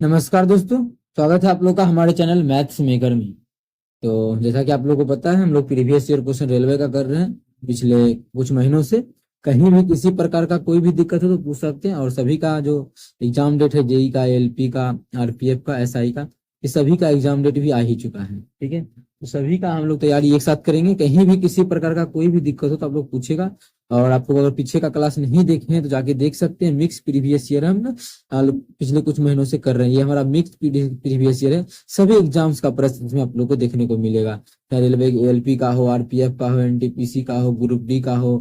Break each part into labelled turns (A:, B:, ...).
A: नमस्कार दोस्तों। स्वागत है आप लोग का हमारे चैनल मैथ्स मेकर में। तो जैसा कि आप लोगों को पता है, हम लोग प्रीवियस ईयर क्वेश्चन रेलवे का कर रहे हैं पिछले कुछ महीनों से। कहीं भी किसी प्रकार का कोई भी दिक्कत हो तो पूछ सकते हैं। और सभी का जो एग्जाम डेट है, जेई का, एलपी का, आरपीएफ का, एसआई का, ये सभी का एग्जाम डेट भी आ ही चुका है। ठीक है, तो सभी का हम लोग तैयारी एक साथ करेंगे। कहीं भी किसी प्रकार का कोई भी दिक्कत हो तो आप लोग पूछेगा। और आप लोग अगर पीछे का क्लास नहीं देखे हैं तो जाके देख सकते हैं। मिक्स प्रीवियस ईयर हम ना पिछले कुछ महीनों से कर रहे हैं। ये हमारा मिक्स प्रीवियस ईयर है। सभी एग्जाम्स का प्रश्न इसमें आप लोग को देखने को मिलेगा, चाहे रेलवे एलपी का हो, आरपीएफ का हो, एनटीपीसी का हो, ग्रुप डी का हो,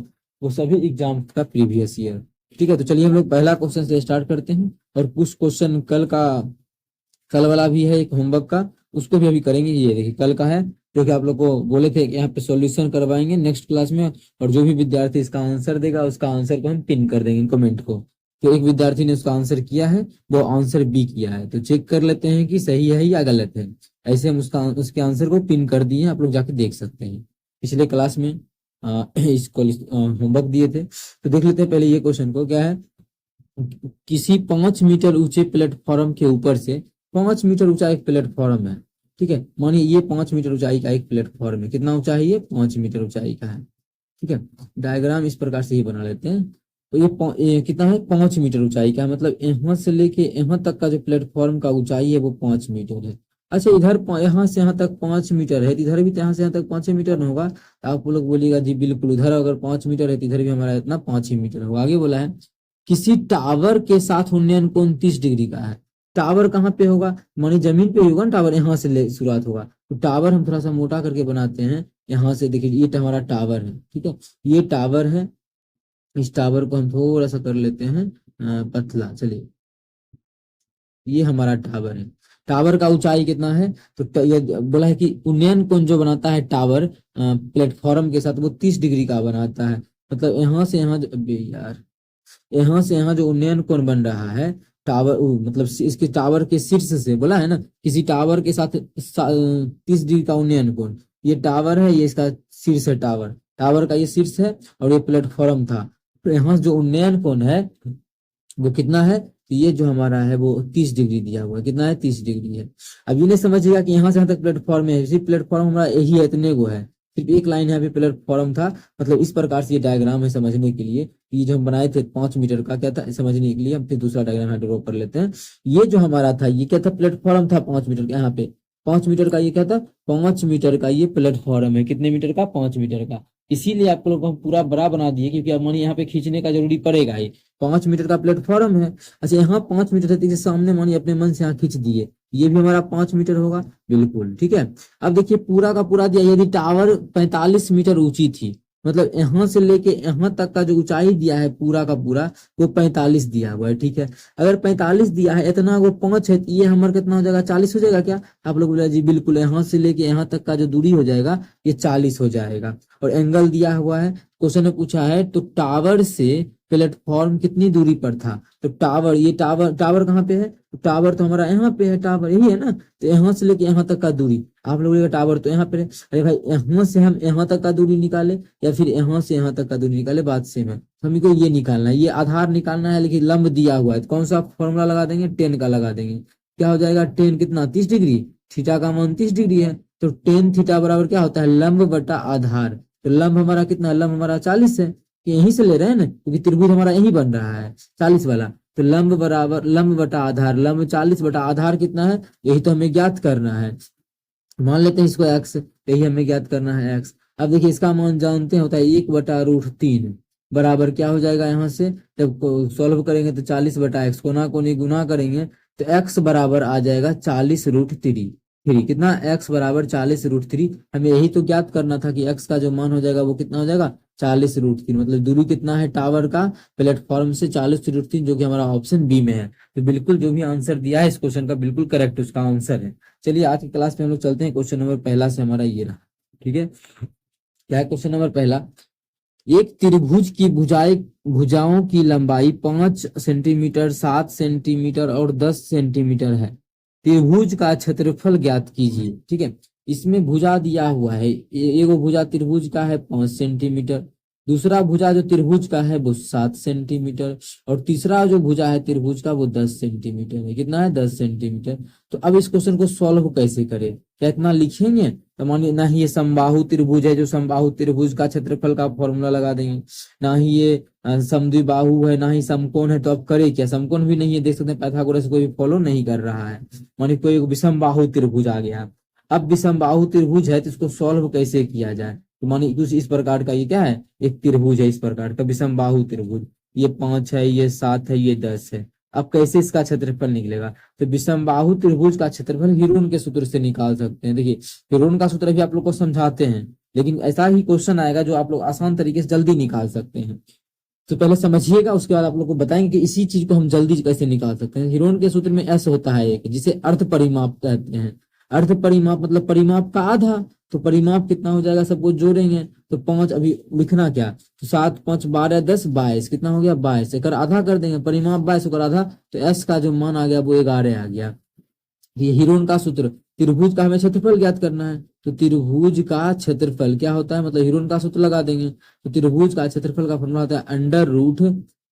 A: वो सभी एग्जाम का प्रीवियस ईयर। ठीक है, तो चलिए हम लोग पहला क्वेश्चन से स्टार्ट करते हैं। और कुछ क्वेश्चन कल वाला भी है एक होमवर्क का, उसको भी अभी करेंगे। ये देखिए कल का है, जो कि आप लोग को बोले थे कि यहाँ पे सॉल्यूशन करवाएंगे नेक्स्ट क्लास में। और जो भी विद्यार्थी इसका आंसर देगा उसका आंसर को हम पिन कर देंगे कमेंट को। तो एक विद्यार्थी ने उसका आंसर किया है, वो आंसर बी किया है, तो चेक कर लेते हैं कि सही है या गलत है। ऐसे हम उसके आंसर को पिन कर दिए हैं, आप लोग जाके देख सकते हैं। पिछले क्लास में इसको होमवर्क दिए थे। तो देख लेते हैं पहले ये क्वेश्चन को। क्या है, किसी 5 मीटर ऊंचे प्लेटफॉर्म के ऊपर से, 5 मीटर ऊंचा एक प्लेटफॉर्म है। ठीक है, मानिए ये 5 मीटर ऊंचाई का एक प्लेटफॉर्म है। कितना ऊंचा है ये? 5 मीटर ऊंचाई का है। ठीक है, डायग्राम इस प्रकार से ही बना लेते हैं। तो ये कितना है? 5 मीटर ऊंचाई का है। मतलब यहाँ से लेके यहाँ तक का जो प्लेटफॉर्म का ऊंचाई है वो 5 मीटर है। अच्छा, इधर यहाँ से यहाँ तक 5 मीटर है, तो इधर भी तो यहाँ से यहाँ तक 5 मीटर न होगा? तो आप लोग बोलिएगा जी बिल्कुल, इधर अगर 5 मीटर है तो इधर भी हमारा इतना 5 ही मीटर होगा। आगे बोला है किसी टावर के साथ उन्नयन कोण 30 डिग्री का है। टावर कहाँ पे होगा? मानी जमीन पे ही होगा ना टावर, यहाँ से शुरुआत होगा। तो टावर हम थोड़ा सा मोटा करके बनाते हैं। यहाँ से देखिए ये हमारा टावर है। ठीक है, ये टावर है। इस टावर को हम थोड़ा सा कर लेते हैं पतला। चलिए, ये हमारा टावर है। टावर का ऊंचाई कितना है? तो ये बोला है कि उन्नयन कोण जो बनाता है टावर प्लेटफॉर्म के साथ, वो 30 डिग्री का बनाता है। मतलब यहाँ से यहाँ अबे यार, यहाँ से यहाँ जो उन्नयन कोण बन रहा है टावर, मतलब इसके टावर के शीर्ष से, बोला है ना किसी टावर के साथ 30 डिग्री का उन्नयन कोण। ये टावर है, ये इसका शीर्ष है। टावर टावर का ये शीर्ष है और ये प्लेटफॉर्म था। तो यहाँ जो उन्नयन कोण है वो कितना है? तो ये जो हमारा है वो 30 डिग्री दिया हुआ है। कितना है? 30 डिग्री है। अब ये नहीं समझिएगा कि यहाँ से यहाँ तक प्लेटफॉर्म है, सिर्फ प्लेटफॉर्म हमारा यही है, इतने को है, सिर्फ एक लाइन यहाँ पे प्लेटफॉर्म था। मतलब इस प्रकार से ये डायग्राम है समझने के लिए। ये जो हम बनाए थे 5 मीटर का, क्या था समझने के लिए। हम फिर दूसरा डायग्राम यहाँ ड्रॉ कर लेते हैं। ये जो हमारा था ये क्या था? प्लेटफॉर्म था 5 मीटर का। यहाँ पे 5 मीटर का ये क्या था? 5 मीटर का ये प्लेटफॉर्म है। कितने मीटर का? 5 मीटर का। इसीलिए आप लोग को हम पूरा बड़ा बना दिए, क्योंकि अब मानिए यहाँ पे खींचने का जरूरी पड़ेगा ही। 5 मीटर का प्लेटफॉर्म है। अच्छा, यहाँ 5 मीटर है तो इसे सामने मानिए अपने मन से यहाँ खींच दिए, ये भी हमारा 5 मीटर होगा। बिल्कुल ठीक है। अब देखिए पूरा का पूरा दिया। यदि टावर 45 मीटर ऊंची थी, मतलब यहाँ से लेके यहाँ तक का जो ऊंचाई दिया है पूरा का पूरा, वो 45 दिया हुआ है। ठीक है, अगर 45 दिया है, इतना वो 5 है, तो ये हमारा कितना हो जाएगा? 40 हो जाएगा क्या? आप लोग बोले जी बिल्कुल, यहाँ से लेके यहाँ तक का जो दूरी हो जाएगा ये 40 हो जाएगा। और एंगल दिया हुआ है, क्वेश्चन में पूछा है तो टावर से प्लेटफॉर्म कितनी दूरी पर था। तो टावर, ये टावर, टावर कहाँ पे है? तो टावर तो हमारा यहाँ पे है, टावर यही है ना। तो यहाँ से लेके यहाँ तक का दूरी, आप लोगों का टावर तो यहाँ पे है। अरे भाई, यहाँ से हम यहाँ तक का दूरी निकाले या फिर यहाँ से यहाँ तक का दूरी निकाले, बात सेम है। हमको ये निकालना है, ये आधार निकालना है, लेकिन लंब दिया हुआ है। तो कौन सा फॉर्मूला लगा देंगे? 10 का लगा देंगे। क्या हो जाएगा? 10 कितना? 30 डिग्री। थीटा का मान 30 डिग्री है, तो 10 थीटा बराबर क्या होता है? लंब बटा आधार। तो लंब हमारा कितना? लंब हमारा 40 है, कि यहीं से ले रहे हैं ना, क्योंकि त्रिभुज हमारा यही बन रहा है 40 वाला। तो लंब बराबर लंब बटा आधार, लंब 40 बटा आधार कितना है? यही तो हमें ज्ञात करना है। मान लेते हैं इसको एक्स, यही हमें ज्ञात करना है एक्स। अब देखिए इसका मान जानते हैं, होता है 1/√3 बराबर क्या हो जाएगा? यहाँ से जब सॉल्व करेंगे तो 40/x, कोना कोनी गुना करेंगे तो x बराबर आ जाएगा 40√3। कितना? x बराबर 40√3। हमें यही तो ज्ञात करना था कि x का जो मान हो जाएगा वो कितना हो जाएगा? 40√3। मतलब दूरी कितना है टावर का प्लेटफॉर्म से? 40√3, जो कि हमारा ऑप्शन बी में है। तो बिल्कुल जो भी आंसर दिया है इस क्वेश्चन का बिल्कुल करेक्ट उसका आंसर है। चलिए आज की क्लास में हम लोग चलते हैं। क्वेश्चन नंबर पहला से हमारा ये रहा। ठीक है, क्या है क्वेश्चन नंबर पहला? एक त्रिभुज की भुजाओं की लंबाई 5 सेंटीमीटर, 7 सेंटीमीटर और 10 सेंटीमीटर है। त्रिभुज का क्षेत्रफल ज्ञात कीजिए। ठीक है, इसमें भुजा दिया हुआ है, एगो भुजा त्रिभुज का है 5 सेंटीमीटर, दूसरा भुजा जो त्रिभुज का है वो 7 सेंटीमीटर, और तीसरा जो भुजा है त्रिभुज का वो 10 सेंटीमीटर है। कितना है? 10 सेंटीमीटर। तो अब इस क्वेश्चन को सॉल्व कैसे करें? क्या इतना लिखेंगे? तो मानिए ना ही ये समबाहु त्रिभुज है, जो समबाहु त्रिभुज का क्षेत्रफल का फॉर्मूला लगा देंगे, ना ही ये समद्विबाहु है, ना ही समकोण है। तो अब करे क्या? समकोण भी नहीं है, देख सकते हैं पाइथागोरस कोई भी फॉलो नहीं कर रहा है। मानिए कोई विषमबाहु त्रिभुज आ गया। अब विषमबाहु त्रिभुज है तो इसको सॉल्व कैसे किया जाए? तो मानिए कुछ इस प्रकार का, ये क्या है? एक त्रिभुज है इस प्रकार का विषमबाहु त्रिभुज। ये 5 है, ये 7 है, ये 10 है। अब कैसे इसका क्षेत्रफल निकलेगा? तो विषमबाहु त्रिभुज का क्षेत्रफल हीरोन के सूत्र से निकाल सकते हैं। देखिए हीरोन का सूत्र भी आप लोग को समझाते हैं, लेकिन ऐसा ही क्वेश्चन आएगा जो आप लोग आसान तरीके से जल्दी निकाल सकते हैं। तो पहले समझिएगा, उसके बाद आप लोग को बताएंगे कि इसी चीज को हम जल्दी कैसे निकाल सकते हैं। हीरोन के सूत्र में एस होता है एक, जिसे अर्ध परिमाप कहते हैं। अर्ध परिमाप मतलब परिमाप का आधा। तो परिमाप कितना हो जाएगा? सबको जोड़ेंगे तो 5, अभी लिखना क्या? तो 7 5 12 10 22, कितना हो गया? 22। एक आधा कर देंगे, परिमाप 22 एक आधा, तो एस का जो मान आ गया वो 11 आ गया। ये हीरोन का सूत्र। त्रिभुज का हमें क्षेत्रफल ज्ञात करना है, तो त्रिभुज का क्षेत्रफल क्या होता है? मतलब हीरोन का सूत्र लगा देंगे। तो त्रिभुज का क्षेत्रफल का फॉर्मूला होता है under root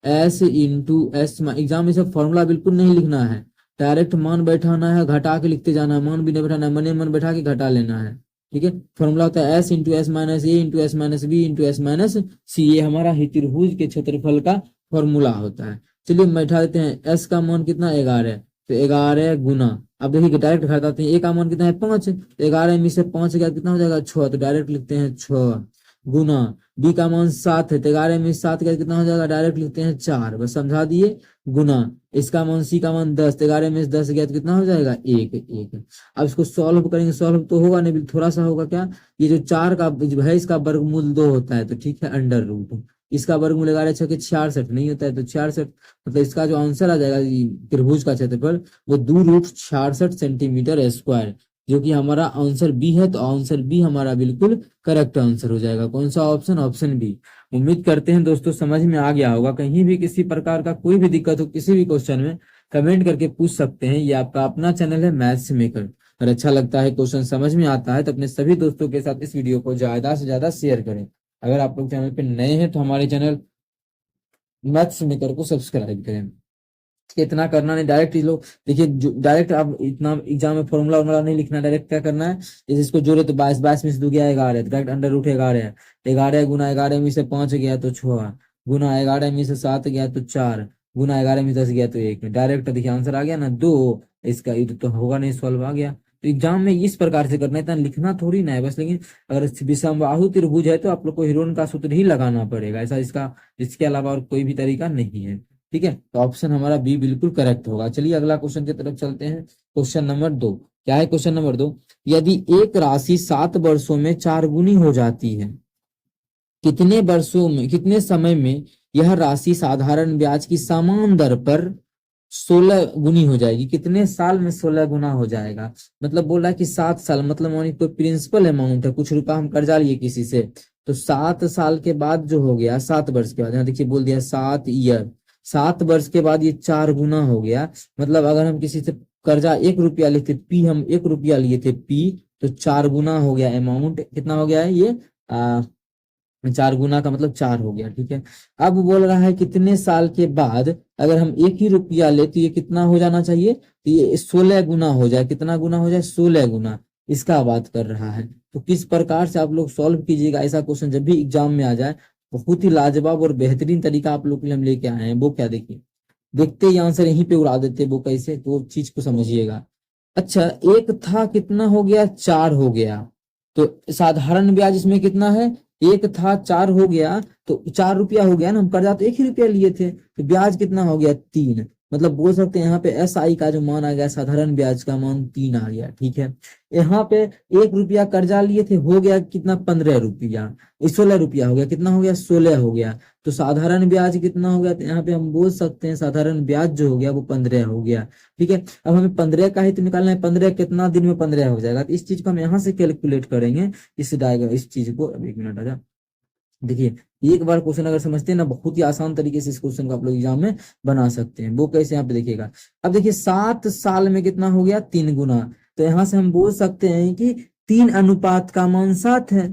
A: S into S. Exam में सब फॉर्मूला बिल्कुल नहीं लिखना है, डायरेक्ट मान बैठाना है, घटा के लिखते जाना है, मान भी नहीं बैठाना है, मने मन बैठा के घटा लेना है। ठीक है, फॉर्मूला होता है S into S minus A into S minus B into S minus C. ये हमारा ही त्रिभुज के क्षेत्रफल का फॉर्मूला होता है। चलिए बैठा देते हैं, एस का मान कितना? 11। तो 11 गुना, अब देखिए डायरेक्ट घटाते हैं, ए का मान कितना है? 5। तो 11 में से 5 गया कितना हो जाएगा? 6। तो डायरेक्ट लिखते हैं 6 गुना, बी का मान 7 है, तो 11 में 7 गया कितना हो जाएगा? डायरेक्ट लिखते हैं 4। बस समझा दिए। गुना, इसका मान सी का मान 10, 11 में से 10 गया तो कितना हो जाएगा? 1। अब इसको सॉल्व करेंगे, सॉल्व तो होगा नहीं, थोड़ा सा होगा। क्या? ये जो 4 का जो है इसका वर्गमूल 2 होता है, तो ठीक है अंडर रूट। इसका वर्गमूल 11 6 66 नहीं होता है, तो 66, मतलब इसका जो आंसर आ जाएगा त्रिभुज का क्षेत्रफल वो 2√66 सेंटीमीटर स्क्वायर, जो कि हमारा आंसर बी है। तो आंसर बी हमारा बिल्कुल करेक्ट आंसर हो जाएगा। कौन सा ऑप्शन? Option B. उम्मीद करते हैं दोस्तों समझ में आ गया होगा। कहीं भी किसी प्रकार का कोई भी दिक्कत हो किसी भी क्वेश्चन में, कमेंट करके पूछ सकते हैं। ये आपका अपना चैनल है मैथ्स मेकर। अगर अच्छा लगता है, क्वेश्चन समझ में आता है, तो अपने सभी दोस्तों के साथ इस वीडियो को ज्यादा से ज्यादा शेयर करें। अगर आप लोग चैनल पे नए हैं तो हमारे चैनल मैथ्स मेकर को सब्सक्राइब करें। इतना करना नहीं, डायरेक्ट लोग देखिए, डायरेक्ट आप इतना एग्जाम में फॉर्मूला वॉर्मूला नहीं लिखना, डायरेक्ट क्या करना है? जैसे इसको जोड़े तो 22, 22 में से 2 गया 11, डायरेक्ट अंडर रूट 11। 11 गुना 11 में से 5 गया तो 6, गुना 11 में से 7 गया तो 4, गुना 11 में 10 गया तो 1। डायरेक्ट देखिए आंसर आ गया ना 2। इसका ये तो होगा नहीं, सॉल्व आ गया। तो एग्जाम में इस प्रकार से करना है, इतना लिखना थोड़ी ना है बस। लेकिन अगर विषमबाहु त्रिभुज है तो आप लोग को हीरोन का सूत्र ही लगाना पड़ेगा, ऐसा इसका इसके अलावा और कोई भी तरीका नहीं है। ठीक है, तो ऑप्शन हमारा बी बिल्कुल करेक्ट होगा। चलिए अगला क्वेश्चन की तरफ चलते हैं। क्वेश्चन नंबर 2 क्या है? क्वेश्चन नंबर 2, यदि एक राशि 7 वर्षों में 4 गुनी हो जाती है, कितने वर्षों में, कितने समय में यह राशि साधारण ब्याज की समान दर पर 16 गुनी हो जाएगी? कितने साल में 16 गुना हो जाएगा? मतलब बोल रहा है कि 7 साल, मतलब मानी कोई प्रिंसिपल अमाउंट है, कुछ रुपया हम कर्जा लिए किसी से, तो 7 साल के बाद जो हो गया, 7 वर्ष के बाद, यहाँ देखिए बोल दिया 7 ईयर, 7 वर्ष के बाद ये 4 गुना हो गया। मतलब अगर हम किसी से कर्जा 1 रुपया लेते पी, हम 1 रुपया लिए थे पी, तो 4 गुना हो गया। अमाउंट कितना हो गया है ये? 4 गुना का मतलब 4 हो गया। ठीक है, अब बोल रहा है कितने साल के बाद अगर हम 1 ही रुपया ले तो ये कितना हो जाना चाहिए? तो ये 16 गुना हो जाए। कितना गुना हो जाए? 16 गुना। इसका बात कर रहा है। तो किस प्रकार से आप लोग सॉल्व कीजिएगा ऐसा क्वेश्चन जब भी एग्जाम में आ जाए। बहुत ही लाजवाब और बेहतरीन तरीका आप लोग के लिए हम लेके आए हैं। वो क्या? देखिए, देखते ही आंसर यहीं पे उड़ा देते वो कैसे, तो चीज को समझिएगा। अच्छा, एक था कितना हो गया? 4 हो गया। तो साधारण ब्याज इसमें कितना है? एक था 4 हो गया, तो 4 रुपया हो गया ना, हम कर्जा तो 1 ही रुपया लिए थे, तो ब्याज कितना हो गया? 3। मतलब बोल सकते हैं यहाँ पे एस आई का जो मान आ गया, साधारण ब्याज का मान 3 आ गया। ठीक है, यहाँ पे 1 रुपया कर्जा लिए थे, हो गया कितना? 15 रुपया। 16 रुपया हो गया, कितना हो गया? 16 हो गया। तो साधारण ब्याज कितना हो गया? तो यहाँ पे हम बोल सकते हैं साधारण ब्याज जो हो गया वो 15 हो गया। ठीक है, अब हमें 15 का ही तो निकालना है। 15 कितना दिन में 15 हो जाएगा? तो इस चीज को हम यहाँ से कैलकुलेट करेंगे, इस डायग्राम, इस चीज को। अब 1 मिनट आजा। देखिए, एक बार क्वेश्चन अगर समझते हैं ना, बहुत ही आसान तरीके से इस क्वेश्चन को आप लोग एग्जाम में बना सकते हैं। वो कैसे? यहाँ पे देखिएगा। अब देखिए 7 साल में कितना हो गया? 3 गुना। तो यहाँ से हम बोल सकते हैं कि 3 अनुपात का मान 7 है।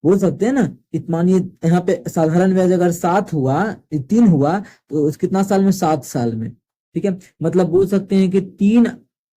A: बोल सकते हैं ना कि मानिए यहाँ पे साधारण ब्याज अगर 7 हुआ, 3 हुआ, तो कितना साल में, 7 साल में। ठीक है, मतलब बोल सकते हैं कि 3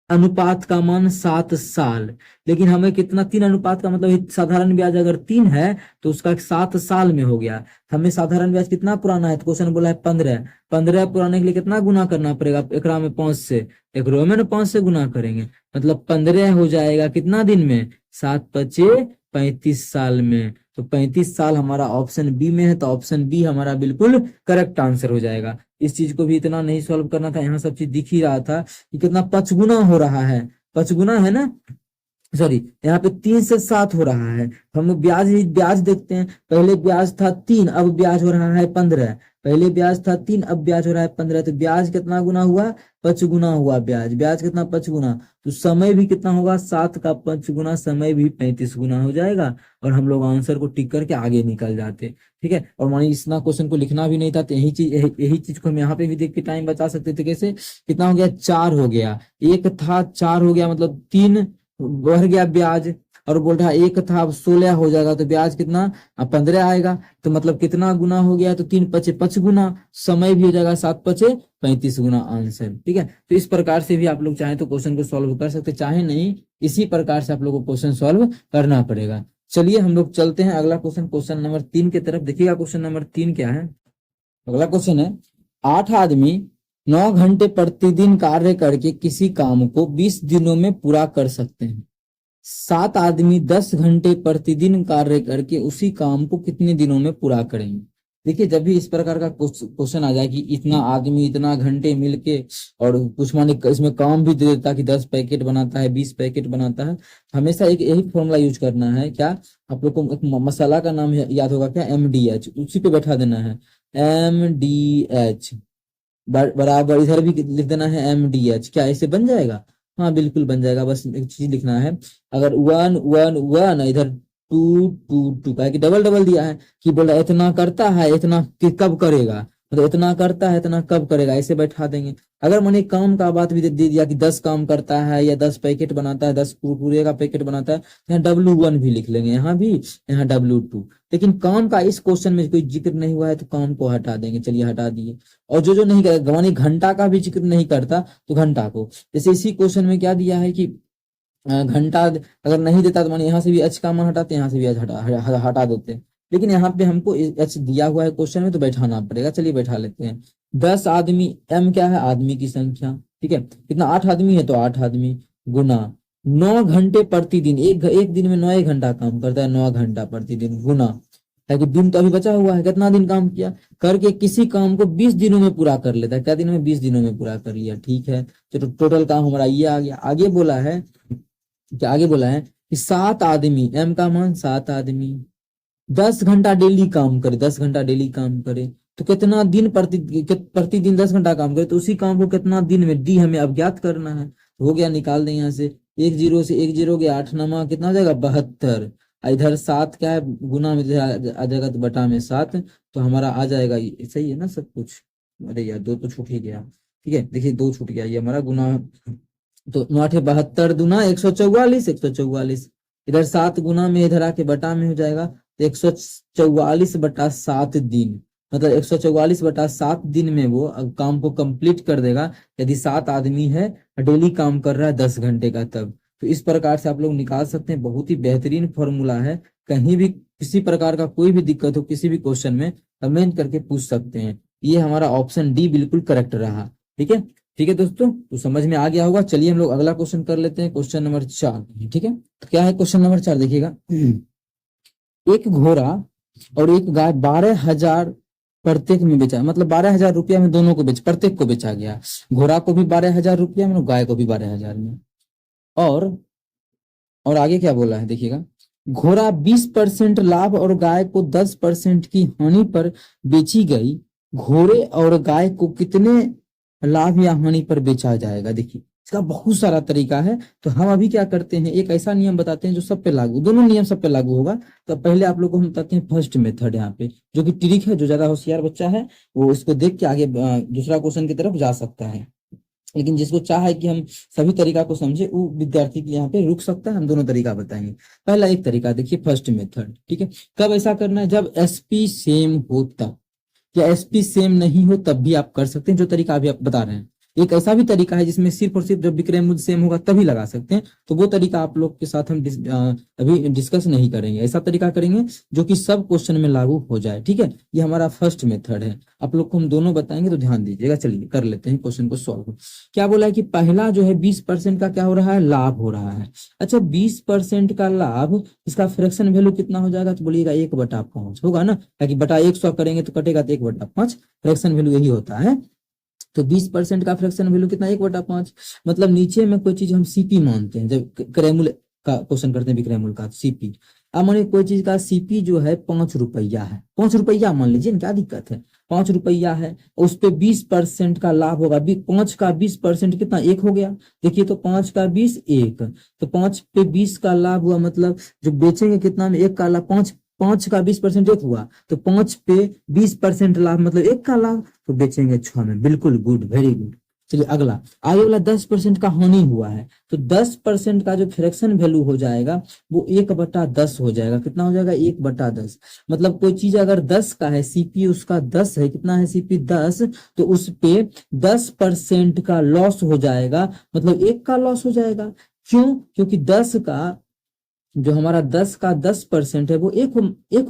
A: अनुपात का मान 7 साल। लेकिन हमें कितना, 3 अनुपात का मतलब साधारण ब्याज अगर 3 है तो उसका 7 साल में हो गया। हमें साधारण ब्याज कितना पुराना है, तो क्वेश्चन बोला है 15। 15 पुराने के लिए कितना गुना करना पड़ेगा, एकरा में 5 से, एक रो में 5 से गुना करेंगे, मतलब 15 हो जाएगा कितना दिन में, 7 पचे 35 साल में। तो 35 साल हमारा ऑप्शन बी में है, तो ऑप्शन बी हमारा बिल्कुल करेक्ट आंसर हो जाएगा। इस चीज को भी इतना नहीं सॉल्व करना था, यहाँ सब चीज दिख ही रहा था कि कितना पचगुना हो रहा है, पचगुना है ना, सॉरी यहाँ पे 3 से 7 हो रहा है। हम लोग ब्याज ही ब्याज देखते हैं, पहले ब्याज था 3, अब ब्याज हो रहा है 15। पहले ब्याज था 3, अब ब्याज हो रहा है 15, तो ब्याज कितना गुना हुआ, 5 गुना हुआ ब्याज। ब्याज कितना, 5 गुना, तो समय भी कितना होगा, 7 का 5 गुना, समय भी 35 गुना हो जाएगा। और हम लोग आंसर को टिक करके आगे निकल जाते। ठीक है, और मानिए इतना क्वेश्चन को लिखना भी नहीं था, तो यही चीज को हम यहाँ पे भी देख के टाइम बचा सकते थे। कैसे, कितना हो गया, 4 हो गया, एक था 4 हो गया, मतलब 3 बढ़ गया ब्याज, और बोल रहा एक था अब 16 हो जाएगा, तो ब्याज कितना, अब 15 आएगा, तो मतलब कितना गुना हो गया, तो 3 पचे 5 गुना, समय भी हो जाएगा 7 पचे 35 गुना आंसर। ठीक है, तो इस प्रकार से भी आप लोग चाहें तो क्वेश्चन को सॉल्व कर सकते, चाहे नहीं इसी प्रकार से आप लोग को क्वेश्चन सॉल्व करना पड़ेगा। चलिए हम लोग चलते हैं अगला क्वेश्चन, क्वेश्चन नंबर 3 की तरफ। देखिएगा क्वेश्चन नंबर 3 क्या है। अगला क्वेश्चन है, 8 आदमी 9 घंटे प्रतिदिन कार्य करके किसी काम को 20 दिनों में पूरा कर सकते हैं। 7 आदमी 10 घंटे प्रतिदिन कार्य करके उसी काम को कितने दिनों में पूरा करेंगे। देखिए, जब भी इस प्रकार का क्वेश्चन आ जाए कि इतना आदमी इतना घंटे मिलके, और कुछ माने इसमें काम भी दे देता कि 10 पैकेट बनाता है, 20 पैकेट बनाता है, हमेशा एक यही फॉर्मूला यूज करना है। क्या, आप लोग को एक मसाला का नाम याद होगा क्या, MDH, उसी पे बैठा देना है, MDH बराबर, इधर भी लिख देना है MDH। क्या ऐसे बन जाएगा, हाँ बिल्कुल बन जाएगा। बस एक चीज लिखना है, अगर 1 1 1 इधर 2 2 2, कि डबल डबल दिया है, कि बोला इतना करता है इतना कब करेगा, मतलब इतना करता है इतना कब करेगा, ऐसे बैठा देंगे। अगर मैंने काम का बात भी दे दिया कि 10 काम करता है या 10 पैकेट बनाता है, 10 कुरकुरे का पैकेट बनाता है, यहाँ W1 भी लिख लेंगे, यहाँ भी, यहाँ W2। लेकिन काम का इस क्वेश्चन में कोई जिक्र नहीं हुआ है, तो काम को हटा देंगे, चलिए हटा दिए। और जो जो नहीं करेगा, मानी घंटा का भी जिक्र नहीं करता, तो घंटा को, जैसे इसी क्वेश्चन में क्या दिया है कि घंटा अगर नहीं देता तो माने यहाँ से भी एच का मान हटाते, यहाँ से भी एच हटा देते। लेकिन यहाँ पे हमको एच दिया हुआ है क्वेश्चन में, तो बैठाना पड़ेगा, चलिए बैठा लेते हैं। 10 आदमी, एम क्या है, आदमी की संख्या। ठीक है, कितना, 8 आदमी है, तो 8 आदमी गुना 9 घंटे प्रतिदिन, एक दिन में 9 घंटा काम करता है, 9 घंटा प्रतिदिन गुना, ताकि दिन तो अभी बचा हुआ है, कितना दिन काम किया, करके किसी काम को 20 दिनों में पूरा कर लेता है। क्या दिन में, 20 दिनों में पूरा कर लिया। ठीक है, तो टोटल काम हमारा ये आ गया। आगे बोला है, क्या आगे बोला है कि 7 आदमी, एम का मान 7 आदमी 10 घंटा डेली काम करे, 10 घंटा डेली काम करे, तो कितना दिन प्रतिदिन 10 घंटा काम करे, तो उसी काम को कितना दिन में, डी हमें अब ज्ञात करना है। हो गया, निकाल दें यहाँ से, 1 0 से 1 0 गया, 8 नमा कितना हो जाएगा, 72। इधर 7 क्या है, गुना में आ जाएगा, तो बटा में 7, तो हमारा आ जाएगा, सही है ना सब कुछ। अरे यार 2 तो छूट ही गया। ठीक है, देखिए 2 छूट गया, ये हमारा गुना, तो 9 72 दूना 144, 144, इधर 7 गुना में इधर आके बटा में हो जाएगा, तो 144 बटा 7 दिन, मतलब 144 बटा 7 दिन में वो काम को कंप्लीट कर देगा, यदि 7 आदमी है, डेली काम कर रहा है 10 घंटे का तब। तो इस प्रकार से आप लोग निकाल सकते हैं, बहुत ही बेहतरीन फॉर्मूला है। कहीं भी किसी प्रकार का कोई भी दिक्कत हो किसी भी क्वेश्चन में, कमेंट करके पूछ सकते हैं। ये हमारा ऑप्शन डी बिल्कुल करेक्ट रहा। ठीक है, ठीक है दोस्तों, तो समझ में आ गया होगा। चलिए हम लोग अगला क्वेश्चन कर लेते हैं, क्वेश्चन नंबर 4। ठीक है, तो क्या है क्वेश्चन नंबर 4, देखिएगा। एक घोड़ा और एक गाय 12,000 प्रत्येक में बेचा, मतलब 12,000 रुपया में दोनों को प्रत्येक को बेचा गया। घोड़ा को भी 12,000 रुपया में और गाय को भी 12,000 में। और आगे क्या बोला है, देखिएगा। घोड़ा 20% लाभ और गाय को 10% की हानि पर बेची गई। घोड़े और गाय को कितने लाभ या हानि पर बेचा जाएगा। देखिए, इसका बहुत सारा तरीका है, तो हम अभी क्या करते हैं, एक ऐसा नियम बताते हैं जो सब पे लागू, दोनों नियम सब पे लागू होगा। तो पहले आप लोग को हम बताते हैं फर्स्ट मेथड, यहाँ पे जो कि ट्रिक है, जो ज्यादा होशियार बच्चा है वो इसको देख के आगे दूसरा क्वेश्चन की तरफ जा सकता है। लेकिन जिसको चाह है कि हम सभी तरीका को समझे, वो विद्यार्थी के लिए यहाँ पे रुक सकता है। हम दोनों तरीका बताएंगे। पहला एक तरीका देखिए, फर्स्ट मेथड, ठीक है। कब ऐसा करना है, जब एसपी सेम हो तब, या एसपी सेम नहीं हो तब भी आप कर सकते हैं, जो तरीका अभी आप बता रहे हैं। एक ऐसा भी तरीका है जिसमें सिर्फ और सिर्फ जब विक्रय मूल्य सेम होगा तभी लगा सकते हैं, तो वो तरीका आप लोग के साथ हम अभी डिस्कस नहीं करेंगे। ऐसा तरीका करेंगे जो कि सब क्वेश्चन में लागू हो जाए, ठीक है। ये हमारा फर्स्ट मेथड है, आप लोग को हम दोनों बताएंगे, तो ध्यान दीजिएगा। चलिए कर लेते हैं क्वेश्चन को सॉल्व। क्या बोला है कि पहला जो है 20% का क्या हो रहा है, लाभ हो रहा है। अच्छा, 20% का लाभ, इसका फ्रैक्शन वैल्यू कितना हो जाएगा, तो बोलिएगा 1/5 होगा ना, ताकि बटा 100 करेंगे तो कटेगा तो 1/5, फ्रैक्शन वैल्यू यही होता है। तो 20% का फ्रैक्शन वैल्यू कितना, 1/5। मतलब नीचे में कोई चीज हम सीपी मानते हैं, जब क्रय मूल्य का क्वेश्चन करते हैं, विक्रय मूल्य का सीपी। अब मानिए कोई चीज का सीपी जो है 5 रुपया है, 5 रुपया मान लीजिए ना, क्या दिक्कत है, 5 रुपया है, उस पे 20% का लाभ होगा। 5 का 20% कितना, 1 हो गया। देखिए तो 5 का 20 1, तो 5 पे 20 का लाभ हुआ, मतलब जो बेचेंगे कितना में, 1 का लाभ। 5 5 का 20% 1 हुआ, तो 5 पे 20% लाभ मतलब 1 का लाभ, तो बेचेंगे 6 में। बिल्कुल गुड, वेरी गुड। चलिए अगला, आगे वाला 10% का हानि हुआ है, तो 10% का जो फ्रैक्शन वैल्यू हो जाएगा वो 1/10 हो जाएगा। कितना हो जाएगा, 1/10। मतलब कोई चीज अगर 10 का है, सीपी उसका 10 है, कितना है सीपी 10, तो उस पे 10% का लॉस हो जाएगा, मतलब 1 का लॉस हो जाएगा। क्यों, क्योंकि 10 का जो हमारा 10 का 10% है वो एक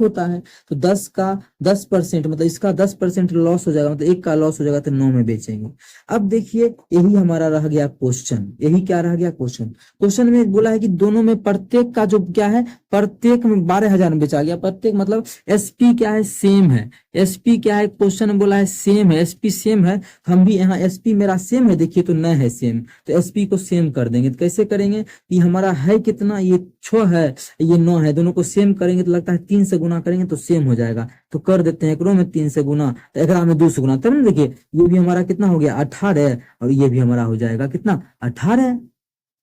A: होता है, तो 10 का 10% मतलब इसका 10% लॉस हो जाएगा, मतलब 1 का लॉस हो जाएगा, तो 9 में बेचेंगे। अब देखिए यही हमारा रह गया क्वेश्चन, यही क्या रह गया क्वेश्चन। क्वेश्चन में बोला है कि दोनों में प्रत्येक का जो क्या है, प्रत्येक में 12,000 में बेचा गया। प्रत्येक मतलब एसपी क्या है, सेम है। एसपी क्या है, क्वेश्चन में बोला है सेम है, एसपी सेम है। हम भी यहाँ एसपी मेरा सेम है, देखिए तो न है सेम, तो एसपी को सेम कर देंगे। तो कैसे करेंगे, कि हमारा है कितना, ये 6 है, ये 9 है, दोनों को सेम करेंगे तो लगता है 3 से गुना करेंगे तो सेम हो जाएगा। तो कर देते हैं, एकरो में 3 से गुना तो एकरा में 2 से गुना, तब ना देखिए ये भी हमारा कितना हो गया, 18, और ये भी हमारा हो जाएगा कितना, 18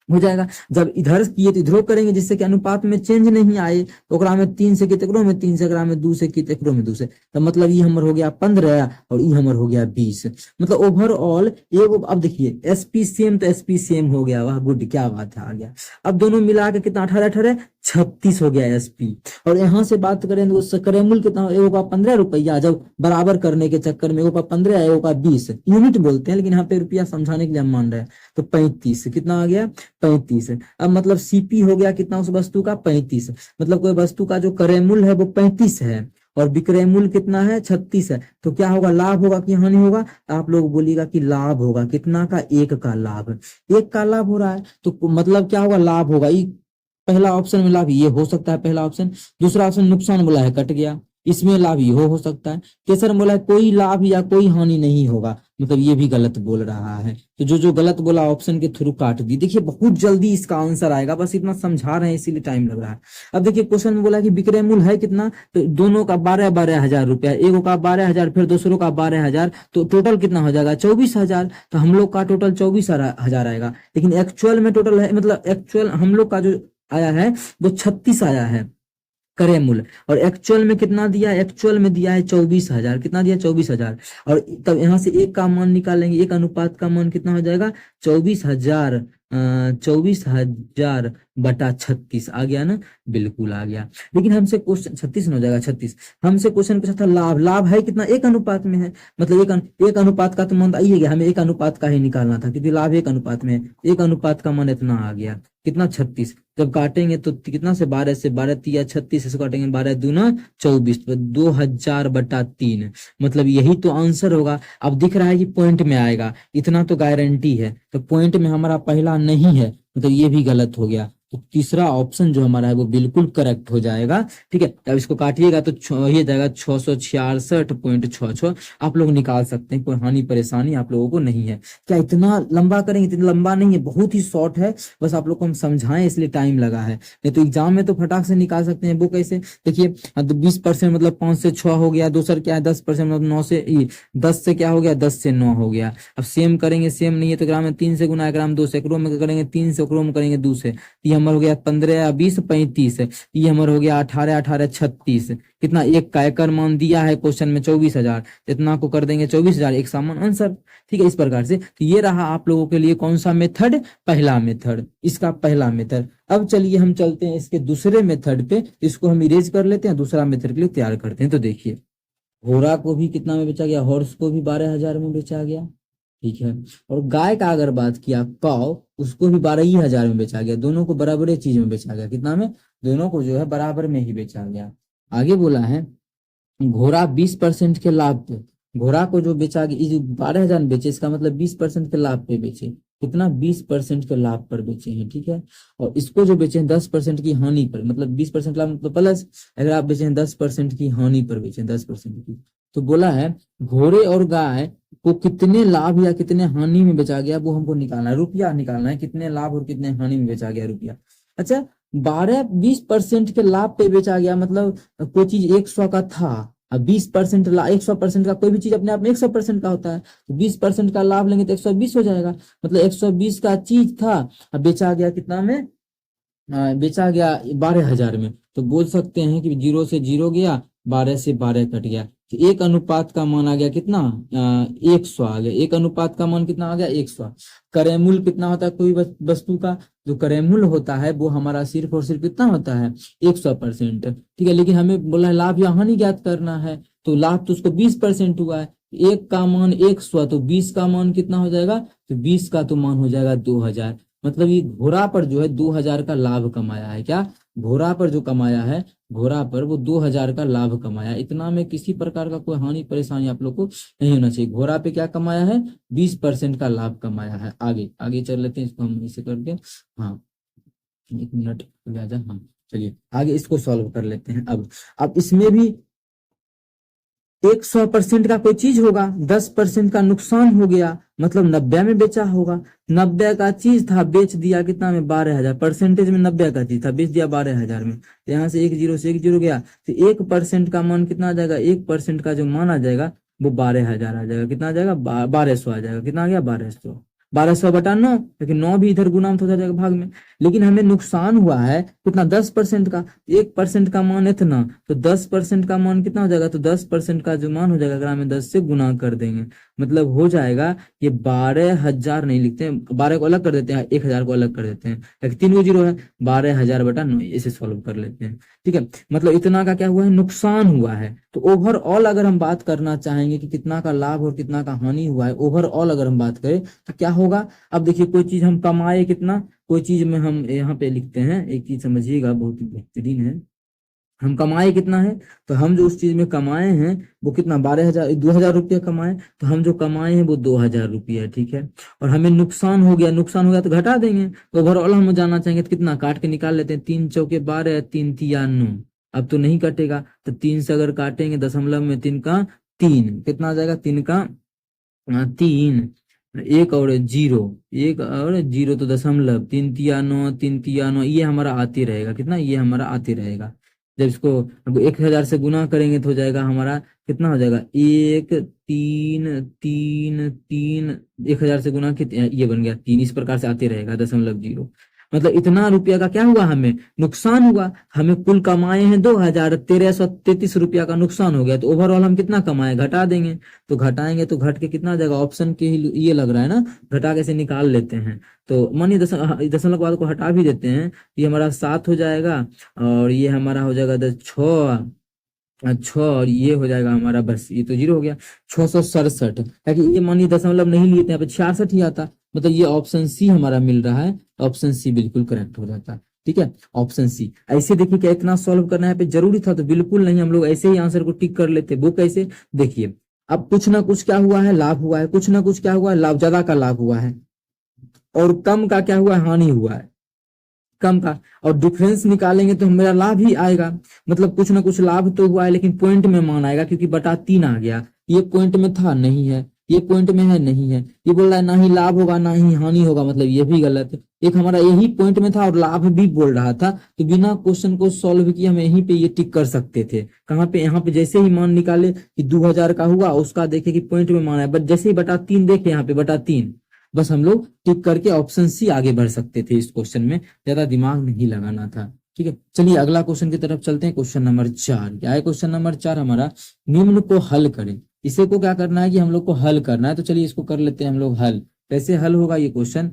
A: हो जाएगा। जब इधर किए तो इधरो करेंगे, जिससे कि अनुपात में चेंज नहीं आए, तो ओकरा में 3 से किए एकरो में 3 से, एकरा में 2 से किए एकरो में 2 से, तो मतलब ये हमर हो गया 15 और ये हमर हो गया 20। मतलब ओवरऑल एगो, अब देखिए एसपी सेम, तो एसपी सेम हो गया, वाह गुड, क्या बात है, आ गया। अब दोनों मिला के कितना, 18 18 36 हो गया एसपी। और यहाँ से बात करें तो क्रय मूल्य कितना, एगो का 15 रुपया, जब बराबर करने के चक्कर में एगो का 15 एगो का 20, यूनिट बोलते हैं लेकिन यहाँ पे रुपया समझाने के लिए हम मान रहे हैं, तो 35 कितना आ गया, 35। अब मतलब सीपी हो गया कितना उस वस्तु का, 35। मतलब कोई वस्तु का जो क्रय मूल्य है वो 35 है और विक्रय मूल्य कितना है, 36 है, तो क्या होगा, लाभ होगा कि हानि होगा। आप लोग बोलिएगा कि लाभ होगा, कितना का, 1 का लाभ, 1 का लाभ हो रहा है, तो मतलब क्या होगा, लाभ होगा। पहला ऑप्शन में लाभ ये हो सकता है, पहला ऑप्शन। दूसरा ऑप्शन नुकसान बोला है, कट गया, इसमें लाभ ये हो सकता है। तीसरा बोला है कोई लाभ या कोई हानि नहीं होगा, मतलब ये भी गलत बोल रहा है। तो जो जो गलत बोला ऑप्शन के थ्रू काट दी। देखिए बहुत जल्दी इसका आंसर आएगा, बस इतना समझा रहे हैं इसीलिए टाइम लग रहा है। अब देखिए क्वेश्चन में बोला कि विक्रय मूल्य है कितना, तो दोनों का 12 हजार रुपया, एगो का 12,000 फिर दूसरों का 12,000, तो टोटल कितना हो जाएगा, 24,000। तो हम लोग का टोटल 24,000 आएगा, लेकिन एक्चुअल में टोटल है, मतलब एक्चुअल हम लोग का जो आया है वो 36 आया है क्रय मूल्य, और एक्चुअल में कितना दिया है, एक्चुअल में दिया है 24,000। कितना दिया, 24,000। और तब यहाँ से एक का मान निकालेंगे, एक अनुपात का मान कितना हो जाएगा, 24,000, 24,000/36 आ गया ना, बिल्कुल आ गया। लेकिन हमसे क्वेश्चन 36 हो जाएगा, 36। हमसे क्वेश्चन पूछा था लाभ, लाभ है कितना, 1 अनुपात में है, मतलब एक अनुपात का तो मान आई है, हमें 1 अनुपात का ही निकालना था, क्योंकि लाभ 1 अनुपात में है। 1 अनुपात का मान इतना आ गया, कितना, 36। जब काटेंगे तो कितना से, 12 से, 12 तिया 36 से काटेंगे, 12 दूना 24, तो 2,000/3, मतलब यही तो आंसर होगा। अब दिख रहा है कि पॉइंट में आएगा, इतना तो गारंटी है, तो पॉइंट में हमारा पहला नहीं है, मतलब ये भी गलत हो गया। तो तीसरा ऑप्शन जो हमारा है वो बिल्कुल करेक्ट हो जाएगा, ठीक है। अब इसको काटिएगा तो ये जाएगा 666.66। आप लोग निकाल सकते हैं, कोई हानि परेशानी आप लोगों को नहीं है। क्या इतना लंबा करेंगे, इतना लंबा नहीं है, बहुत ही शॉर्ट है, बस आप लोग को हम समझाएं इसलिए टाइम लगा है, नहीं तो एग्जाम में तो फटाक से निकाल सकते हैं। वो कैसे, देखिए 20% मतलब 5 से 6 हो गया, दूसरा क्या है 10% मतलब 9 से 10 से क्या हो गया, 10 से 9 हो गया। अब सेम करेंगे, सेम नहीं है तो ग्राम में 3 से गुना, ग्राम 2 से, एकरो में करेंगे 3 से, एकरो में करेंगे 2 से, ये हमारा हो गया 15 20 35, ये हमारा हो गया 18 18 36, कितना एक का एकड़ मान दिया है क्वेश्चन में 24,000, इतना को कर देंगे 24,000, एक समान आंसर। ठीक है, इस प्रकार से तो ये रहा आप लोगों के लिए कौन सा मेथड, पहला मेथड, इसका पहला मेथड। अब चलिए हम चलते हैं इसके दूसरे मेथड पे, इसको हम इरेज कर लेते हैं, दूसरा मेथड के लिए तैयार करते हैं। तो देखिए घोड़ा को भी कितना में बेचा गया, हॉर्स को भी 12,000 में बेचा गया। ठीक है, और गाय का अगर बात किया काव, उसको भी 12,000 में बेचा गया। दोनों को बराबर चीज में बेचा गया, कितना में, दोनों को जो है बराबर में ही बेचा गया। आगे बोला है घोड़ा 20% के लाभ पे, घोड़ा को जो बेचा गया, जो 12,000 में बेचे, इसका मतलब 20% के लाभ पे बेचे, कितना 20% के लाभ पर बेचे हैं। ठीक है, और इसको जो बेचे हैं 10% की हानि पर, मतलब 20% लाभ मतलब प्लस, अगर आप बेचे हैं 10% की हानि पर बेचे, 10% की। तो बोला है घोड़े और गाय को कितने लाभ या कितने हानि में बेचा गया, वो हमको निकालना है, रुपया निकालना है, कितने लाभ और कितने हानि में बेचा गया रुपया। अच्छा, 12-20% के लाभ पे बेचा गया, मतलब कोई चीज 100 का था, अब 20% 100% का, कोई भी चीज अपने आप में 100% का होता है, तो 20% का लाभ लेंगे तो 120 हो जाएगा, मतलब 120 का चीज था, अब बेचा गया कितना में, बेचा गया 12,000 में। तो बोल सकते हैं कि 0 से 0 गया, 12 से 12 कट गया, तो एक अनुपात का मान आ गया कितना, 100 आ गया। एक अनुपात का मान कितना आ गया, 100। क्रय मूल्य कितना होता है कोई वस्तु का, जो क्रय मूल्य होता है वो हमारा सिर्फ और सिर्फ कितना होता है, 100%। ठीक है, लेकिन हमें बोला है लाभ या हानि ज्ञात करना है, तो लाभ तो उसको 20% हुआ है, एक का मान 100, तो 20 का मान कितना हो जाएगा, तो 20 का तो मान हो जाएगा 2,000। मतलब ये घोड़ा पर जो है 2,000 का लाभ कमाया है। क्या, घोड़ा पर जो कमाया है, घोड़ा पर वो 2,000 का लाभ कमाया। इतना में किसी प्रकार का कोई हानि परेशानी आप लोग को नहीं होना चाहिए। घोड़ा पे क्या कमाया है, 20% का लाभ कमाया है। आगे आगे चल लेते हैं, इसको हम इसे करके, हाँ 1 मिनट हो गया। हाँ चलिए आगे इसको सॉल्व कर लेते हैं। अब इसमें भी 100% का कोई चीज होगा, 10% का नुकसान हो गया, मतलब 90 में बेचा होगा। 90 का चीज था, बेच दिया कितना में, 12,000, परसेंटेज में 90 का चीज था, बेच दिया 12,000 में। तो यहाँ से 1 0 से 1 0 गया, तो 1% का मान कितना आ जाएगा, 1% का जो मान आ जाएगा वो 12,000 आ जाएगा। कितना आ जाएगा, 1200 आ जाएगा। कितना आ गया, 1200। 1200 बटा 9, लेकिन 9 भी इधर गुना तो हो जाएगा भाग में। लेकिन हमें नुकसान हुआ है कितना, 10% का। 1% का मान इतना, तो 10% का मान कितना हो जाएगा, तो 10% का जो मान हो जाएगा, अगर हमें 10 से गुना कर देंगे, मतलब हो जाएगा ये 12,000 नहीं लिखते हैं, 12 को अलग कर देते हैं, 1,000 को अलग कर देते हैं, एक 3 0 है, 12,000 बटा 9, इसे सॉल्व कर लेते हैं। ठीक है, मतलब इतना का क्या हुआ है, नुकसान हुआ है। तो ओवरऑल अगर हम बात करना चाहेंगे कि कितना का लाभ और कितना का हानि हुआ है, ओवरऑल अगर हम बात करें तो क्या होगा। अब देखिए कोई चीज हम कमाए कितना, कोई चीज में हम यहाँ पे लिखते हैं, एक चीज समझिएगा बहुत ही बेहतरीन है, हम कमाए कितना है, तो हम जो उस चीज में कमाए हैं वो कितना, 12,000 2,000 रुपया कमाए, तो हम जो कमाए हैं वो 2,000 रुपया। ठीक है, और हमें नुकसान हो गया, नुकसान हो गया तो घटा देंगे। तो ओवरऑल हम जानना चाहेंगे तो कितना, काट के निकाल लेते हैं, 3 चौके 12, 3 तिया 9, अब तो नहीं कटेगा, तो 3 से अगर काटेंगे, दशमलव में 3 का 3, कितना आ जाएगा, 3 का 3, एक और 0, एक और 0 तो दशमलव, 3 तिया 9, 3 तिया 9, ये हमारा आते रहेगा, कितना, ये हमारा आते रहेगा। जब इसको 1,000 से गुना करेंगे तो हो जाएगा हमारा कितना हो जाएगा, 1 3 3 3, 1,000 से गुना कितने, ये बन गया 3, इस प्रकार से आते रहेगा, दशमलव 0। मतलब इतना रुपया का क्या हुआ, हमें नुकसान हुआ। हमें कुल कमाए हैं 2,000, 1,333 रुपया का नुकसान हो गया, तो ओवरऑल हम कितना कमाए, घटा देंगे। तो घटाएंगे तो घट के कितना आ जाएगा, ऑप्शन के ही ये लग रहा है ना, घटा के से निकाल लेते हैं। तो मानिए दशमलव के बाद को हटा भी देते हैं, ये हमारा 7 हो जाएगा, और ये हमारा हो जाएगा 6, अच्छा, और ये हो जाएगा हमारा, बस ये तो 0 हो गया, 667। ताकि ये मानिए दशमलव नहीं लिए थे, यहाँ पे 66 ही आता, मतलब ये ऑप्शन सी हमारा मिल रहा है, ऑप्शन सी बिल्कुल करेक्ट हो जाता है। ठीक है, ऑप्शन सी। ऐसे देखिए क्या इतना सॉल्व करना है पे जरूरी था, तो बिल्कुल नहीं, हम लोग ऐसे ही आंसर को टिक कर लेते। वो कैसे, देखिए अब कुछ ना कुछ क्या हुआ है, लाभ हुआ है, कुछ ना कुछ क्या हुआ है, लाभ, ज्यादा का लाभ हुआ है, और कम का क्या हुआ है, हानि हुआ है, कम का, और डिफरेंस निकालेंगे तो मेरा लाभ ही आएगा। मतलब कुछ ना कुछ लाभ तो हुआ है, लेकिन पॉइंट में मान आएगा, क्योंकि बटा 3 आ गया, ये पॉइंट में था नहीं है, ये पॉइंट में है नहीं है, ये बोल रहा है ना ही लाभ होगा ना ही हानि होगा, मतलब ये भी गलत है। एक हमारा यही पॉइंट में था और लाभ भी बोल रहा था, तो बिना क्वेश्चन को सॉल्व किए हम यहीं पे ये टिक कर सकते थे। कहाँ पे, यहाँ पे जैसे ही मान निकाले कि 2,000 का हुआ, उसका देखे कि पॉइंट में मान है, बट जैसे ही बटा 3 देखे, यहाँ पे बटा 3, बस हम लोग टिक करके ऑप्शन सी आगे बढ़ सकते थे, इस क्वेश्चन में ज्यादा दिमाग नहीं लगाना था। ठीक है, चलिए अगला क्वेश्चन की तरफ चलते हैं। क्वेश्चन नंबर 4 क्या है? क्वेश्चन नंबर 4 हमारा, निम्न को हल करें। इसे को क्या करना है कि हम लोग को हल करना है, तो चलिए इसको कर लेते हैं हम लोग हल। कैसे हल होगा ये क्वेश्चन?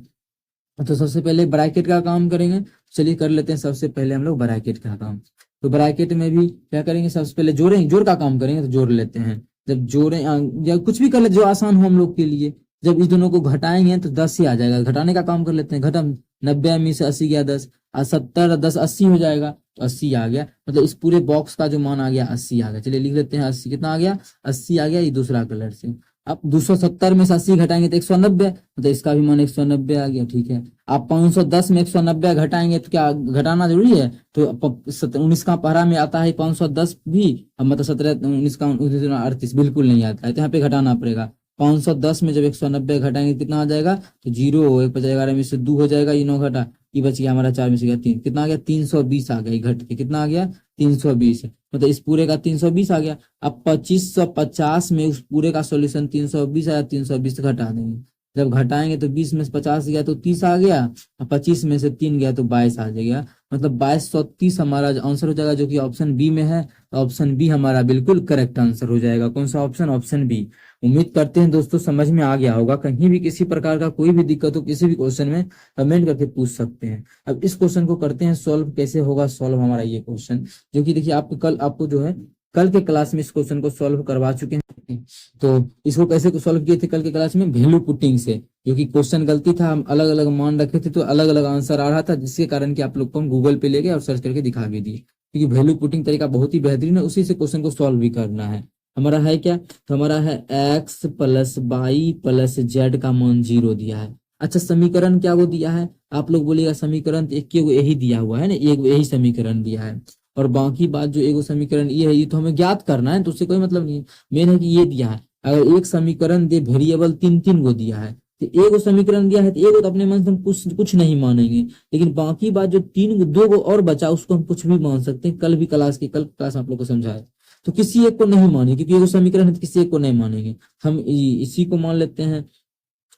A: तो सबसे पहले ब्रैकेट का काम करेंगे। चलिए कर लेते हैं सबसे पहले हम लोग ब्रैकेट का काम। तो ब्रैकेट में भी क्या करेंगे, सबसे पहले जोड़ेंगे, जोड़ का काम करेंगे, तो जोड़ लेते हैं। जब जोड़े या कुछ भी कर ले जो आसान हो हम लोग के लिए। जब इस दोनों को घटाएंगे तो 10 ही आ जाएगा, घटाने का काम कर लेते हैं। घटम 90 में से 80 गया 10, 70 10 80 हो जाएगा, तो 80 आ गया। मतलब इस पूरे बॉक्स का जो मान आ गया 80 आ गया। चलिए लिख लेते हैं 80, कितना आ गया? 80 आ गया, ये दूसरा कलर से। अब 270 में से 80 घटाएंगे तो 190, मतलब इसका भी मान 190 आ गया। ठीक है, आप 510 में 190 घटाएंगे तो क्या घटाना जरूरी है? तो 19 का पहरा में आता है 510 भी, अब मतलब 17 19 का 38 बिल्कुल नहीं आता है, तो यहाँ पे घटाना पड़ेगा। 510 में जब 190 घटाएंगे कितना आ जाएगा? तो जीरो, एक बचा 11 में से 2 हो जाएगा, ये 9 घटा, ये बच गया हमारा 4 में से गया 3, कितना आ गया? 320 आ गया, घट के कितना आ गया? 320, मतलब इस पूरे का 320 आ गया। अब 2550 में उस पूरे का सॉल्यूशन 320 आया, 320 घटा देंगे। जब घटाएंगे तो 20 में से 50 गया तो 30 आ गया, और 25 में से 3 गया तो 22 आ जाएगा। मतलब 2230 हमारा आंसर हो जाएगा, जो कि ऑप्शन बी में है। तो ऑप्शन बी हमारा बिल्कुल करेक्ट आंसर हो जाएगा। कौन सा ऑप्शन? Option B. उम्मीद करते हैं दोस्तों समझ में आ गया होगा। कहीं भी किसी प्रकार का कोई भी दिक्कत हो किसी भी क्वेश्चन में, कमेंट करके पूछ सकते हैं। अब इस क्वेश्चन को करते हैं सॉल्व। कैसे होगा सॉल्व हमारा ये क्वेश्चन, जो कि देखिए आपको कल आपको जो है कल के क्लास में इस क्वेश्चन को सॉल्व करवा चुके हैं। तो इसको कैसे सॉल्व किए थे कल के क्लास में? वैल्यू पुटिंग से। क्योंकि क्वेश्चन गलती था, हम अलग अलग मान रखे थे तो अलग अलग आंसर आ रहा था, जिसके कारण कि आप लोग को हम गूगल पे ले गए और सर्च करके दिखा भी दिए। क्योंकि वैल्यू पुटिंग तरीका बहुत ही बेहतरीन है, उसी से क्वेश्चन को सॉल्व भी करना है। हमारा है क्या? तो हमारा है x plus y plus z का मान 0 दिया है। अच्छा, समीकरण क्या वो दिया है? आप लोग बोलिएगा समीकरण तो एक यही दिया हुआ है ना, एक यही समीकरण दिया है। और बाकी बात जो एक समीकरण ये है, ये तो हमें ज्ञात करना है, तो उससे कोई मतलब नहीं है। मेन है कि ये दिया है। अगर एक समीकरण दे, वेरिएबल 3 को दिया है, तो एक समीकरण दिया है तो एक तो अपने मन से हम कुछ नहीं मानेंगे। लेकिन बाकी बात जो 2 को और बचा, उसको हम कुछ भी मान सकते हैं। कल क्लास आप लोग को समझाया, तो किसी एक को नहीं मानेंगे, क्योंकि एक समीकरण है तो किसी एक को नहीं मानेंगे। हम इसी को मान लेते हैं,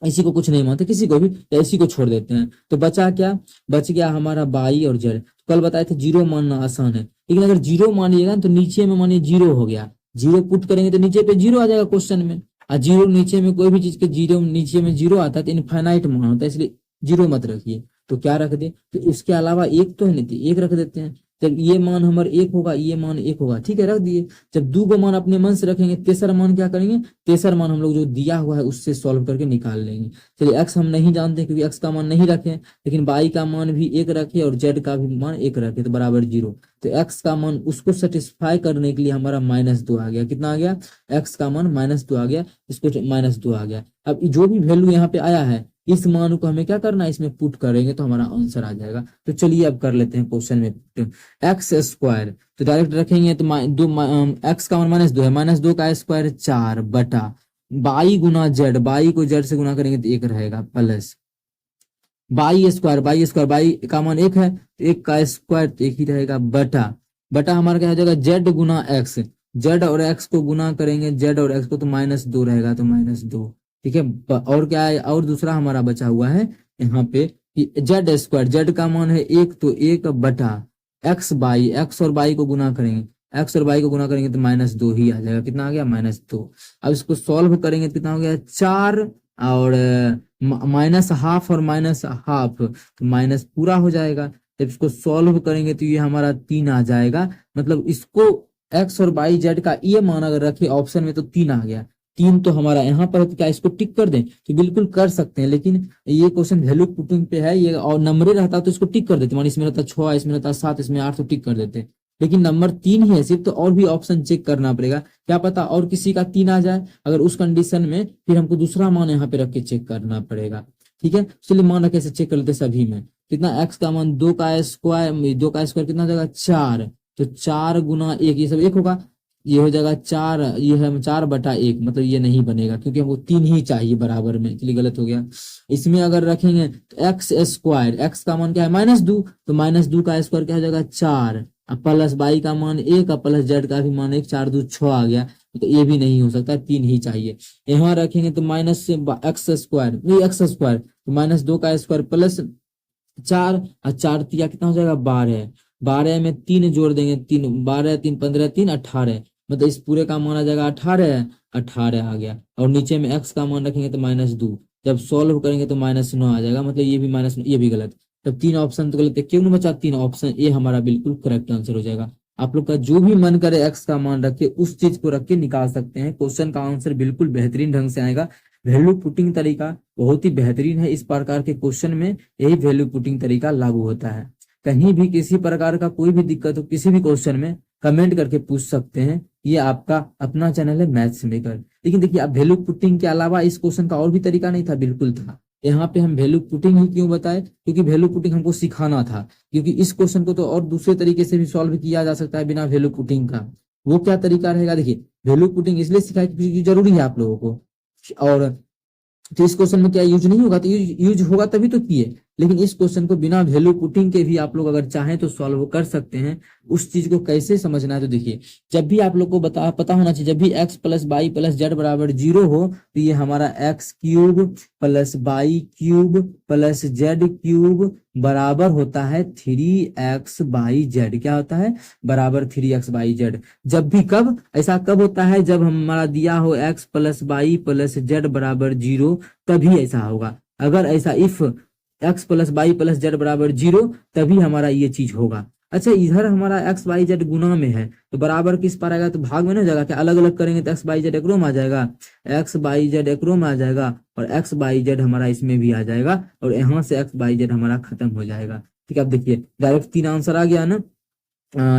A: इसी को कुछ नहीं मानते, किसी को भी, या इसी को छोड़ देते हैं। तो बचा क्या? बच गया हमारा बाई और जेड। कल बताए थे 0 मानना आसान है, लेकिन अगर 0 मानिएगा तो नीचे में मानिए 0 हो गया, 0 पुट करेंगे तो नीचे पे 0 आ जाएगा क्वेश्चन में। और 0 नीचे में, कोई भी चीज के 0 नीचे में 0 आता है तो इनफाइनाइट मान होता है, इसलिए 0 मत रखिए। तो क्या रख दे? तो इसके अलावा एक तो है नहीं, एक रख देते हैं। जब ये मान हमारा 1 होगा, ये मान 1 होगा, ठीक है, रख दिए। जब 2 को मान अपने मन से रखेंगे, तेसर मान क्या करेंगे? तेसर मान हम लोग जो दिया हुआ है उससे सॉल्व करके निकाल लेंगे। चलिए एक्स हम नहीं जानते क्योंकि एक्स का मान नहीं रखे, लेकिन वाई का मान भी 1 रखे और जेड का भी मान 1 रखे, तो बराबर 0। तो एक्स का मान उसको सेटिस्फाई करने के लिए हमारा -2 आ गया। कितना आ गया? एक्स का मान -2 आ गया, इसको -2 आ गया। अब जो भी वैल्यू यहाँ पे आया है, इस मान को हमें क्या करना है? इसमें पुट करेंगे तो हमारा आंसर आ जाएगा। तो चलिए अब कर लेते हैं क्वेश्चन में एक्स स्क्वायर। तो डायरेक्ट रखेंगे तो एक्स का मान -2 है, -2 का स्क्वायर 4 बटा बाई गुना जेड, बाई को जेड से गुना करेंगे तो 1 रहेगा, प्लस बाई स्क्वायर, बाई का मान 1 है तो 1 का स्क्वायर तो 1 ही रहेगा, बटा बटा हमारा क्या हो जाएगा? जेड गुना एक्स, जेड और एक्स को गुना करेंगे, जेड और एक्स को तो -2 रहेगा, तो -2। ठीक है, और क्या है? और दूसरा हमारा बचा हुआ है यहाँ पे जेड स्क्वायर, जेड का मान है 1 तो 1 बटा एक्स बाई, एक्स और बाई को गुना करेंगे, एक्स और बाई को गुना करेंगे तो -2 ही आ जाएगा। कितना आ गया? -2। अब इसको सॉल्व करेंगे तो कितना हो गया? 4 और -½ और -½ तो माइनस पूरा हो जाएगा। जब इसको सॉल्व करेंगे तो ये हमारा 3 आ जाएगा। मतलब इसको एक्स और बाई जेड का ये मान अगर रखे ऑप्शन में तो 3 आ गया। 3 तो हमारा यहाँ पर है, तो क्या इसको टिक कर दें? तो बिल्कुल कर सकते हैं, लेकिन ये क्वेश्चन वैल्यू पुटिंग पे है, ये और नंबर रहता तो इसको टिक कर देते। मान इसमें रहता 6, इसमें रहता 7, इसमें 8 तो टिक कर देते। लेकिन नंबर 3 ही है सिर्फ, तो और भी ऑप्शन चेक करना पड़ेगा। क्या पता और किसी का 3 आ जाए, अगर उस कंडीशन में फिर हमको दूसरा मान यहाँ पे रख के चेक करना पड़ेगा। ठीक है, चलिए मान रखे से चेक कर लेते सभी में। कितना? एक्स का मान 2 का स्क्वायर कितना हो जाएगा? 4। तो 4 गुना 1, ये सब 1 होगा, ये हो जाएगा 4, ये है 4 बटा 1, मतलब ये नहीं बनेगा क्योंकि हमको 3 ही चाहिए बराबर में, इसलिए गलत हो गया। इसमें अगर रखेंगे तो एक्स स्क्वायर, एक्स का मान क्या है? -2, तो -2 का स्क्वायर क्या हो जाएगा? 4 प्लस बाई का मान 1 प्लस जेड का भी मान 1, 4 2 6 आ गया। तो ये भी नहीं हो सकता, 3 ही चाहिए। यहाँ रखेंगे तो माइनस एक्स स्क्वायर, नहीं एक्स स्क्वायर, तो -2 का स्क्वायर प्लस 4, और 4 तिया कितना हो जाएगा 12, 12 में 3 जोड़ देंगे, 3 12 3 15 3 18, मतलब इस पूरे का मान आ जाएगा 18, 18 आ गया। और नीचे में x का मान रखेंगे तो -2, जब सॉल्व करेंगे तो -9 आ जाएगा, मतलब ये भी माइनस, ये भी गलत। तब 3 ऑप्शन तो गलत है, क्यों नहीं बचा 3 ऑप्शन, ये हमारा बिल्कुल करेक्ट आंसर हो जाएगा। आप लोग का जो भी मन करे x का मान रख के उस चीज को रख के निकाल सकते हैं, क्वेश्चन का आंसर बिल्कुल बेहतरीन ढंग से आएगा। वैल्यू पुटिंग तरीका बहुत ही बेहतरीन है, इस प्रकार के क्वेश्चन में यही वैल्यू पुटिंग तरीका लागू होता है। कहीं भी किसी प्रकार का कोई भी दिक्कत हो किसी भी क्वेश्चन में, कमेंट करके पूछ सकते हैं। ये आपका अपना चैनल है मैथ्स मेकर। लेकिन देखिए, आप वैल्यू पुटिंग के अलावा इस क्वेश्चन का और भी तरीका नहीं था, बिल्कुल था। यहाँ पे हम वैल्यू पुटिंग ही क्यों बताए, क्योंकि वैल्यू पुटिंग हमको सिखाना था, क्योंकि इस क्वेश्चन को तो और दूसरे तरीके से भी सॉल्व किया जा सकता है बिना वैल्यू पुटिंग का। वो क्या तरीका रहेगा, देखिए वैल्यू पुटिंग इसलिए सिखाया क्योंकि जरूरी है आप लोगों को, और तो इस क्वेश्चन में क्या यूज नहीं होगा, तो यूज होगा तभी तो किए। लेकिन इस क्वेश्चन को बिना वैल्यू पुटिंग के भी आप लोग अगर चाहें तो सॉल्व कर सकते हैं। उस चीज को कैसे समझना है, तो देखिए, जब भी आप लोग को पता होना चाहिए, जब भी x plus y plus z बराबर 0 हो, तो ये हमारा x cube plus y cube plus z cube बराबर होता है 3x बाई जेड। क्या होता है, बराबर 3x बाई जेड। जब भी, कब ऐसा कब होता है, जब हमारा दिया हो x plus y plus z बराबर 0, तभी ऐसा होगा। अगर ऐसा if x plus y plus z बराबर 0, तभी हमारा ये चीज होगा। अच्छा, इधर हमारा x वाई जेड गुना में है, तो बराबर किस पर आएगा, तो भाग में ना हो जाएगा, क्या अलग अलग करेंगे तो x वाई जेड एक रो में आ जाएगा, x वाई जेड एक रो में आ जाएगा, और x वाई जेड हमारा इसमें भी आ जाएगा, और यहाँ से x वाई जेड हमारा खत्म हो जाएगा। ठीक है, अब देखिए डायरेक्ट 3 आंसर आ गया ना।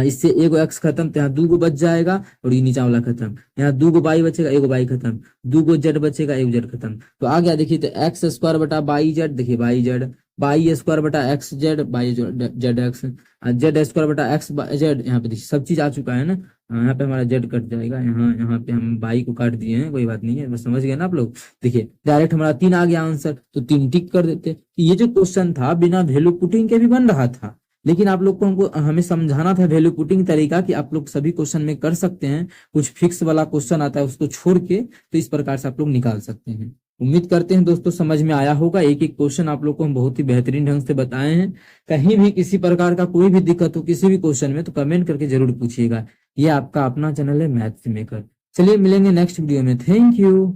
A: इससे एगो x खत्म, तो यहाँ 2 गो बच जाएगा, और ये नीचा वाला खत्म। यहाँ 2 गो बाई बचेगा, एगो बाई खत्म, 2 गो जेड बचेगा, एगो जेड खत्म। तो आ गया, देखिए तो एक्स स्क्वायर बटा बाई जेड, देखिए बाई जेड, बाई स्क्वायर बटा x Z, by Z x, Z square बटा एक्स जेड। यहाँ पे देखिए सब चीज आ चुका है ना। यहाँ पे हमारा जेड कट जाएगा, यहाँ पे हम बाई को काट दिए हैं, कोई बात नहीं है, बस समझ गए ना आप लोग। देखिए डायरेक्ट हमारा 3 आ गया आंसर, तो 3 टिक कर देते। ये जो क्वेश्चन था बिना वैल्यू पुटिंग के भी बन रहा था, लेकिन आप लोग को हमें समझाना था वैल्यू पुटिंग तरीका कि आप लोग सभी क्वेश्चन में कर सकते हैं। कुछ फिक्स वाला क्वेश्चन आता है उसको छोड़ के, तो इस प्रकार से आप लोग निकाल सकते हैं। उम्मीद करते हैं दोस्तों समझ में आया होगा। एक एक क्वेश्चन आप लोग को हम बहुत ही बेहतरीन ढंग से बताए हैं। कहीं भी किसी प्रकार का कोई भी दिक्कत हो किसी भी क्वेश्चन में, तो कमेंट करके जरूर पूछिएगा। ये आपका अपना चैनल है मैथ्स मेकर। चलिए मिलेंगे नेक्स्ट वीडियो में। Thank you.